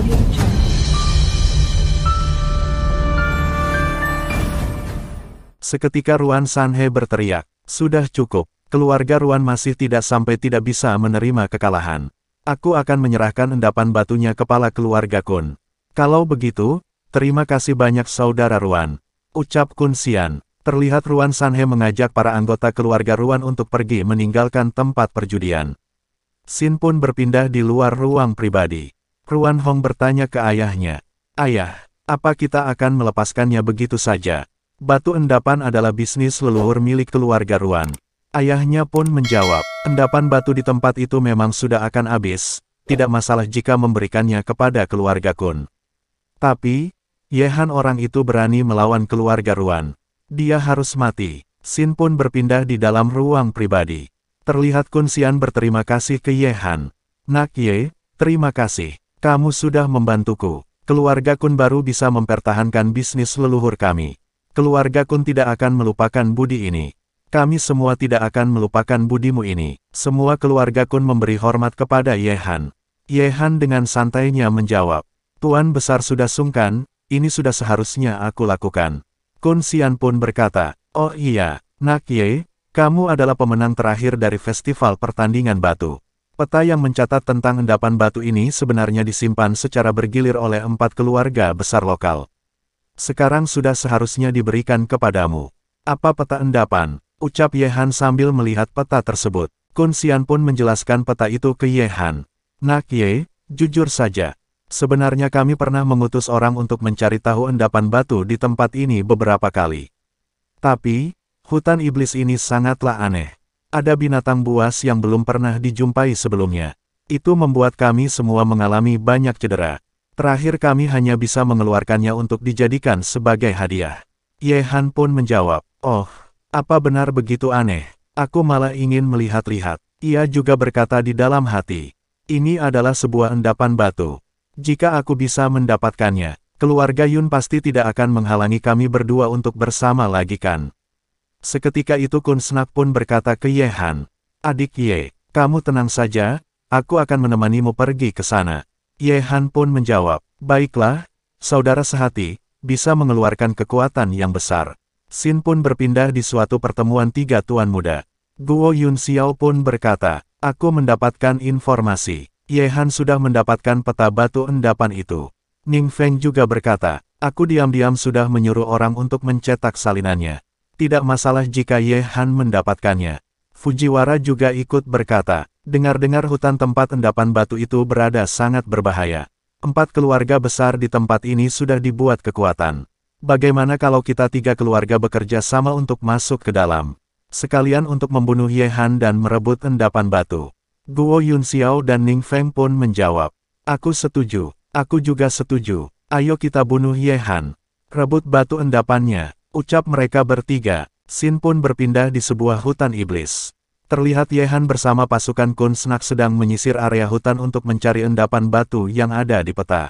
Audio Jungle. Seketika Ruan Sanhe berteriak, "Sudah cukup, keluarga Ruan masih tidak bisa menerima kekalahan. Aku akan menyerahkan endapan batunya kepala keluarga Kun. Kalau begitu, terima kasih banyak saudara Ruan," ucap Kun Xian. Terlihat Ruan Sanhe mengajak para anggota keluarga Ruan untuk pergi meninggalkan tempat perjudian. Xin pun berpindah di luar ruang pribadi. Ruan Hong bertanya ke ayahnya, "Ayah, apa kita akan melepaskannya begitu saja? Batu endapan adalah bisnis leluhur milik keluarga Ruan." Ayahnya pun menjawab, "Endapan batu di tempat itu memang sudah akan habis, tidak masalah jika memberikannya kepada keluarga Kun. Tapi, Yehan orang itu berani melawan keluarga Ruan. Dia harus mati." Xin pun berpindah di dalam ruang pribadi. Terlihat Kun Xian berterima kasih ke Yehan. "Nak Ye, terima kasih. Kamu sudah membantuku. Keluarga Kun baru bisa mempertahankan bisnis leluhur kami. Keluarga Kun tidak akan melupakan budi ini. Kami semua tidak akan melupakan budimu ini." Semua keluarga Kun memberi hormat kepada Yehan. Yehan dengan santainya menjawab, "Tuan Besar sudah sungkan, ini sudah seharusnya aku lakukan." Kun Xian pun berkata, "Oh iya, Nak Ye, kamu adalah pemenang terakhir dari festival pertandingan batu. Peta yang mencatat tentang endapan batu ini sebenarnya disimpan secara bergilir oleh 4 keluarga besar lokal. Sekarang sudah seharusnya diberikan kepadamu." "Apa peta endapan?" ucap Yehan sambil melihat peta tersebut. Kun Xian pun menjelaskan peta itu ke Yehan. "Nak Ye, jujur saja. Sebenarnya kami pernah mengutus orang untuk mencari tahu endapan batu di tempat ini beberapa kali. Tapi, hutan iblis ini sangatlah aneh. Ada binatang buas yang belum pernah dijumpai sebelumnya. Itu membuat kami semua mengalami banyak cedera. Terakhir kami hanya bisa mengeluarkannya untuk dijadikan sebagai hadiah." Yehan pun menjawab, "Oh, apa benar begitu aneh? Aku malah ingin melihat-lihat." Ia juga berkata di dalam hati, "Ini adalah sebuah endapan batu. Jika aku bisa mendapatkannya, keluarga Yun pasti tidak akan menghalangi kami berdua untuk bersama lagi kan?" Seketika itu Kun Snak pun berkata ke Yehan, "Adik Ye, kamu tenang saja, aku akan menemanimu pergi ke sana." Yehan pun menjawab, "Baiklah, saudara sehati, bisa mengeluarkan kekuatan yang besar." Xin pun berpindah di suatu pertemuan 3 tuan muda. Guo Yun Xiao pun berkata, "Aku mendapatkan informasi. Yehan sudah mendapatkan peta batu endapan itu." Ning Feng juga berkata, "Aku diam-diam sudah menyuruh orang untuk mencetak salinannya. Tidak masalah jika Yehan mendapatkannya." Fujiwara juga ikut berkata, "Dengar-dengar hutan tempat endapan batu itu berada sangat berbahaya. 4 keluarga besar di tempat ini sudah dibuat kekuatan. Bagaimana kalau kita 3 keluarga bekerja sama untuk masuk ke dalam? Sekalian untuk membunuh Yehan dan merebut endapan batu." Guo Yun Xiao dan Ning Feng pun menjawab, "Aku setuju, aku juga setuju. Ayo kita bunuh Yehan. Rebut batu endapannya," ucap mereka bertiga. Xin pun berpindah di sebuah hutan iblis. Terlihat Yehan bersama pasukan Kun Snak sedang menyisir area hutan untuk mencari endapan batu yang ada di peta.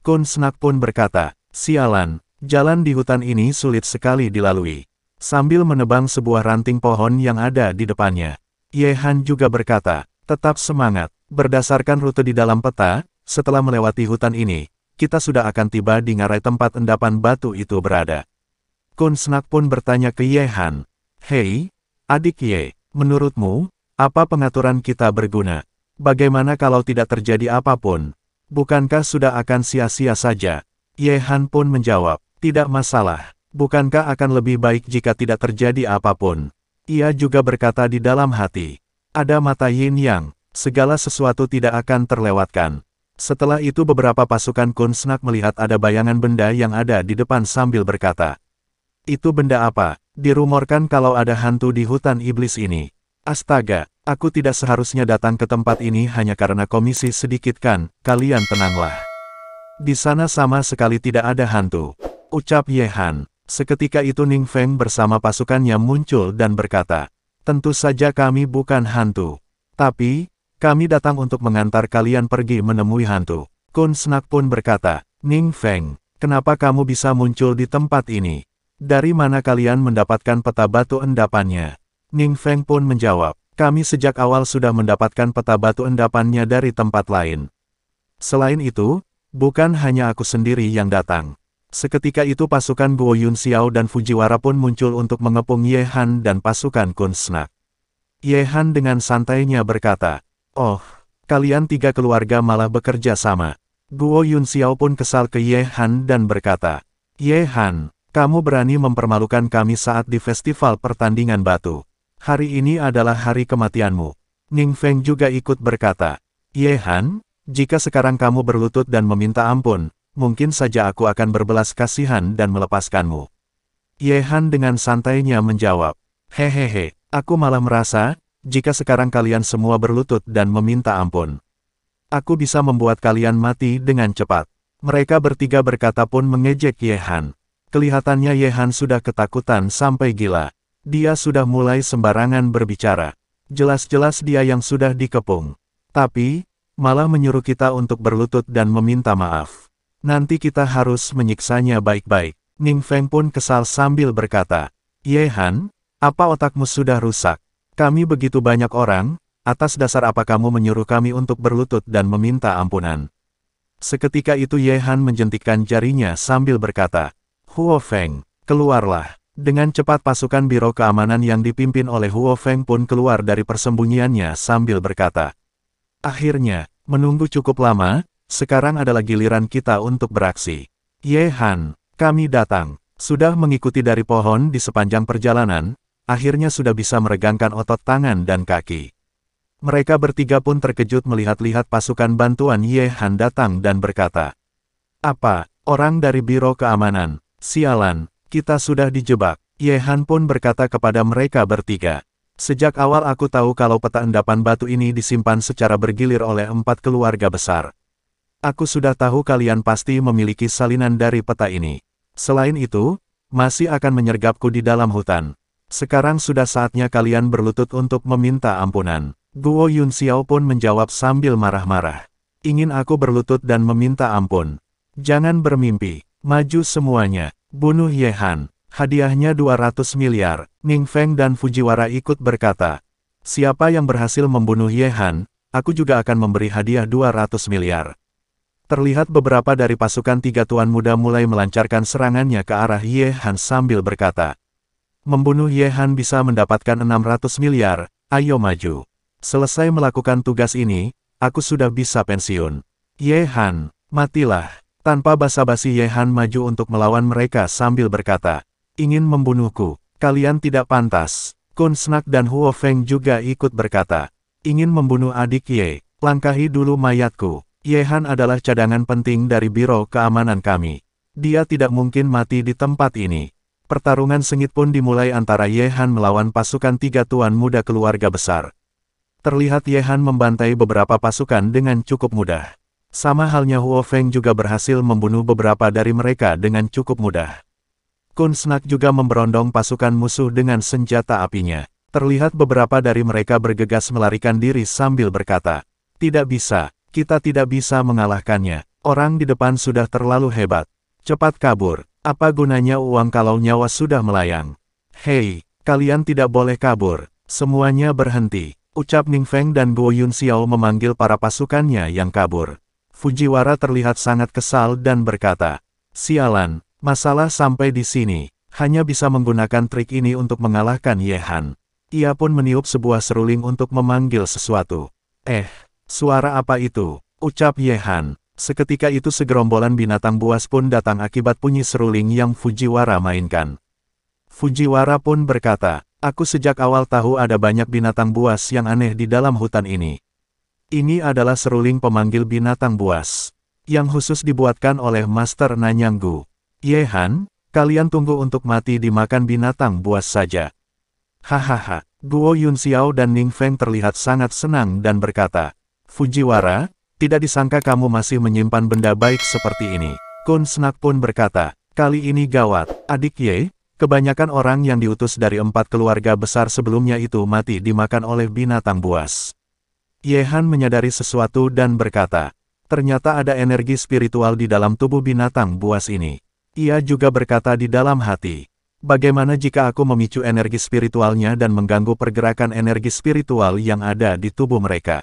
Kun Snak pun berkata, "Sialan, jalan di hutan ini sulit sekali dilalui." Sambil menebang sebuah ranting pohon yang ada di depannya, Yehan juga berkata, "Tetap semangat, berdasarkan rute di dalam peta, setelah melewati hutan ini, kita sudah akan tiba di ngarai tempat endapan batu itu berada." Kun Snak pun bertanya ke Yehan, "Hei, adik Ye, menurutmu, apa pengaturan kita berguna? Bagaimana kalau tidak terjadi apapun? Bukankah sudah akan sia-sia saja?" Yehan pun menjawab, "Tidak masalah, bukankah akan lebih baik jika tidak terjadi apapun?" Ia juga berkata di dalam hati, "Ada mata yin yang, segala sesuatu tidak akan terlewatkan." Setelah itu beberapa pasukan Kun Snak melihat ada bayangan benda yang ada di depan sambil berkata, "Itu benda apa? Dirumorkan kalau ada hantu di hutan iblis ini. Astaga, aku tidak seharusnya datang ke tempat ini hanya karena komisi sedikit kan, kalian tenanglah. Di sana sama sekali tidak ada hantu," ucap Yehan. Seketika itu Ning Feng bersama pasukannya muncul dan berkata, "Tentu saja kami bukan hantu. Tapi, kami datang untuk mengantar kalian pergi menemui hantu." Kun Snak pun berkata, "Ning Feng, kenapa kamu bisa muncul di tempat ini? Dari mana kalian mendapatkan peta batu endapannya?" Ning Feng pun menjawab, "Kami sejak awal sudah mendapatkan peta batu endapannya dari tempat lain. Selain itu, Bukan hanya aku sendiri yang datang. Seketika itu pasukan Guo Yunxiao dan Fujiwara pun muncul untuk mengepung Ye Han dan pasukan Kun Snak. Ye Han dengan santainya berkata, "Oh, kalian tiga keluarga malah bekerja sama." Guo Yunxiao pun kesal ke Ye Han dan berkata, "Ye Han, kamu berani mempermalukan kami saat di festival pertandingan batu. Hari ini adalah hari kematianmu." Ning Feng juga ikut berkata, "Ye Han, jika sekarang kamu berlutut dan meminta ampun, mungkin saja aku akan berbelas kasihan dan melepaskanmu." Ye Han dengan santainya menjawab, "Hehehe, aku malah merasa, jika sekarang kalian semua berlutut dan meminta ampun, aku bisa membuat kalian mati dengan cepat." Mereka bertiga berkata pun mengejek Ye Han. Kelihatannya Ye Han sudah ketakutan sampai gila. Dia sudah mulai sembarangan berbicara. Jelas-jelas dia yang sudah dikepung. Tapi, malah menyuruh kita untuk berlutut dan meminta maaf. Nanti kita harus menyiksanya baik-baik. Ning Feng pun kesal sambil berkata, "Ye Han, apa otakmu sudah rusak? Kami begitu banyak orang, atas dasar apa kamu menyuruh kami untuk berlutut dan meminta ampunan?" Seketika itu Ye Han menjentikkan jarinya sambil berkata, "Huo Feng, keluarlah." Dengan cepat pasukan Biro Keamanan yang dipimpin oleh Huo Feng pun keluar dari persembunyiannya sambil berkata, "Akhirnya, menunggu cukup lama, sekarang adalah giliran kita untuk beraksi. Ye Han, kami datang." Sudah mengikuti dari pohon di sepanjang perjalanan, akhirnya sudah bisa meregangkan otot tangan dan kaki. Mereka bertiga pun terkejut melihat-lihat pasukan bantuan Ye Han datang dan berkata, "Apa, orang dari Biro Keamanan? Sialan, kita sudah dijebak." Ye Han pun berkata kepada mereka bertiga, "Sejak awal aku tahu kalau peta endapan batu ini disimpan secara bergilir oleh 4 keluarga besar. Aku sudah tahu kalian pasti memiliki salinan dari peta ini. Selain itu, masih akan menyergapku di dalam hutan. Sekarang sudah saatnya kalian berlutut untuk meminta ampunan." Guo Yunxiao pun menjawab sambil marah-marah, "Ingin aku berlutut dan meminta ampun? Jangan bermimpi, maju semuanya, bunuh Ye Han, hadiahnya 200 miliar. Ning Feng dan Fujiwara ikut berkata, "Siapa yang berhasil membunuh Ye Han, aku juga akan memberi hadiah 200 miliar. Terlihat beberapa dari pasukan tiga tuan muda mulai melancarkan serangannya ke arah Ye Han sambil berkata, "Membunuh Ye Han bisa mendapatkan 600 miliar, ayo maju. Selesai melakukan tugas ini, aku sudah bisa pensiun." "Ye Han, matilah." Tanpa basa-basi Ye Han maju untuk melawan mereka sambil berkata, "Ingin membunuhku? Kalian tidak pantas." Kun Snak dan Huo Feng juga ikut berkata, "Ingin membunuh adik Ye? Langkahi dulu mayatku. Ye Han adalah cadangan penting dari Biro Keamanan kami. Dia tidak mungkin mati di tempat ini." Pertarungan sengit pun dimulai antara Ye Han melawan pasukan tiga tuan muda keluarga besar. Terlihat Ye Han membantai beberapa pasukan dengan cukup mudah. Sama halnya Huo Feng juga berhasil membunuh beberapa dari mereka dengan cukup mudah. Kun Snak juga memberondong pasukan musuh dengan senjata apinya. Terlihat beberapa dari mereka bergegas melarikan diri sambil berkata, "Tidak bisa, kita tidak bisa mengalahkannya. Orang di depan sudah terlalu hebat. Cepat kabur, apa gunanya uang kalau nyawa sudah melayang? Hei, kalian tidak boleh kabur, semuanya berhenti." Ucap Ning Feng dan Guo Yunxiao memanggil para pasukannya yang kabur. Fujiwara terlihat sangat kesal dan berkata, "Sialan, masalah sampai di sini. Hanya bisa menggunakan trik ini untuk mengalahkan Ye Han." Ia pun meniup sebuah seruling untuk memanggil sesuatu. Suara apa itu?" ucap Ye Han. Seketika itu segerombolan binatang buas pun datang akibat bunyi seruling yang Fujiwara mainkan. Fujiwara pun berkata, "Aku sejak awal tahu ada banyak binatang buas yang aneh di dalam hutan ini. Ini adalah seruling pemanggil binatang buas, yang khusus dibuatkan oleh Master Nanyanggu. Ye Han, kalian tunggu untuk mati dimakan binatang buas saja." Hahaha, Guo Yunxiao dan Ning Feng terlihat sangat senang dan berkata, "Fujiwara, tidak disangka kamu masih menyimpan benda baik seperti ini." Kun Snak pun berkata, "Kali ini gawat, adik Ye. Kebanyakan orang yang diutus dari 4 keluarga besar sebelumnya itu mati dimakan oleh binatang buas." Ye Han menyadari sesuatu dan berkata, "Ternyata ada energi spiritual di dalam tubuh binatang buas ini." Ia juga berkata di dalam hati, "Bagaimana jika aku memicu energi spiritualnya dan mengganggu pergerakan energi spiritual yang ada di tubuh mereka?"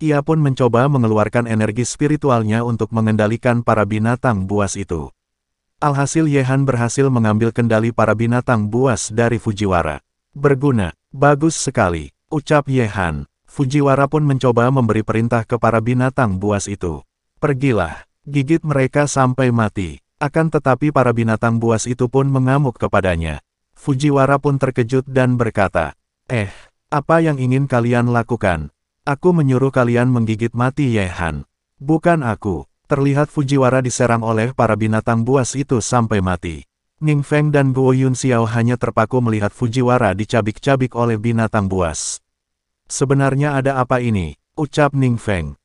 Ia pun mencoba mengeluarkan energi spiritualnya untuk mengendalikan para binatang buas itu. Alhasil Ye-Han berhasil mengambil kendali para binatang buas dari Fujiwara. Berguna, bagus sekali, ucap Ye-Han. Fujiwara pun mencoba memberi perintah ke para binatang buas itu. Pergilah, gigit mereka sampai mati. Akan tetapi para binatang buas itu pun mengamuk kepadanya. Fujiwara pun terkejut dan berkata, apa yang ingin kalian lakukan? Aku menyuruh kalian menggigit mati Ye-Han. Bukan aku. Terlihat Fujiwara diserang oleh para binatang buas itu sampai mati. Ning Feng dan Guo Yunxiao hanya terpaku melihat Fujiwara dicabik-cabik oleh binatang buas. Sebenarnya ada apa ini? Ucap Ning Feng.